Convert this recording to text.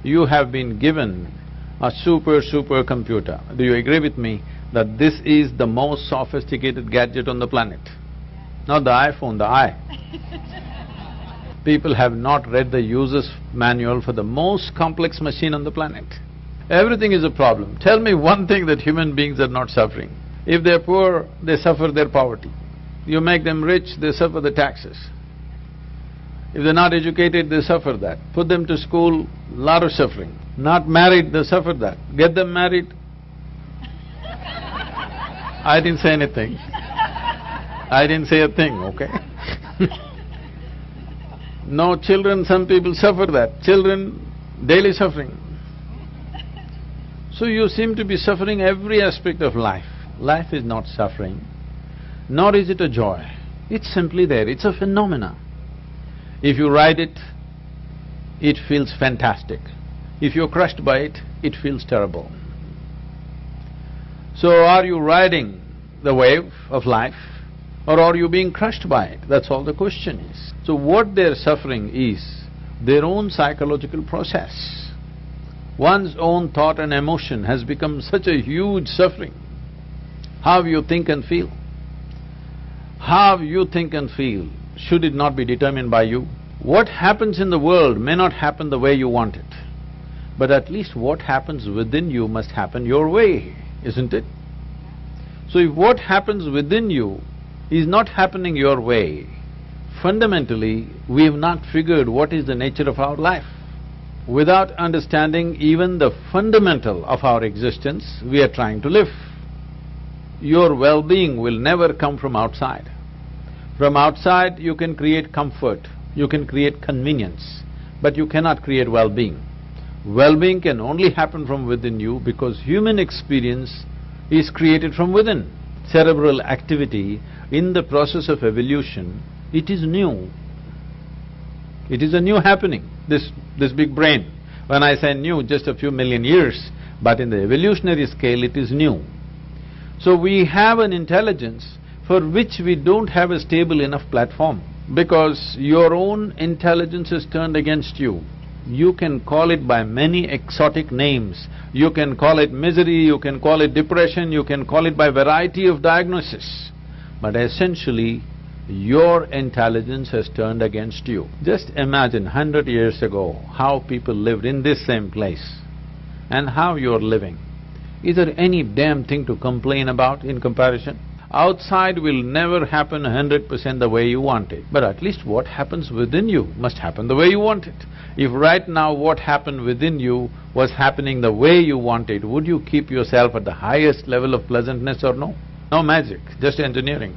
you have been given a super computer. Do you agree with me that this is the most sophisticated gadget on the planet? Not the iPhone, the eye. People have not read the user's manual for the most complex machine on the planet. Everything is a problem. Tell me one thing that human beings are not suffering. If they're poor, they suffer their poverty. You make them rich, they suffer the taxes. If they're not educated, they suffer that. Put them to school, lot of suffering. Not married, they suffer that. Get them married. I didn't say anything. I didn't say a thing, okay? No children, some people suffer that. Children, daily suffering. So you seem to be suffering every aspect of life. Life is not suffering, nor is it a joy. It's simply there, it's a phenomena. If you ride it, it feels fantastic. If you're crushed by it, it feels terrible. So are you riding the wave of life, or are you being crushed by it? That's all the question is. So what they're suffering is their own psychological process. One's own thought and emotion has become such a huge suffering. How you think and feel. How you think and feel, should it not be determined by you? What happens in the world may not happen the way you want it, but at least what happens within you must happen your way, isn't it? So if what happens within you is not happening your way, fundamentally, we have not figured what is the nature of our life. Without understanding even the fundamental of our existence, we are trying to live. Your well-being will never come from outside. From outside, you can create comfort, you can create convenience, but you cannot create well-being. Well-being can only happen from within you because human experience is created from within. Cerebral activity in the process of evolution, it is new. It is a new happening, this big brain. When I say new, just a few million years, but in the evolutionary scale it is new. So we have an intelligence for which we don't have a stable enough platform, because your own intelligence is turned against you. You can call it by many exotic names. You can call it misery, you can call it depression, you can call it by variety of diagnosis. But essentially, your intelligence has turned against you. Just imagine 100 years ago, how people lived in this same place and how you're living. Is there any damn thing to complain about in comparison? Outside will never happen 100% the way you want it, but at least what happens within you must happen the way you want it. If right now what happened within you was happening the way you want it, would you keep yourself at the highest level of pleasantness or no? No magic, just engineering.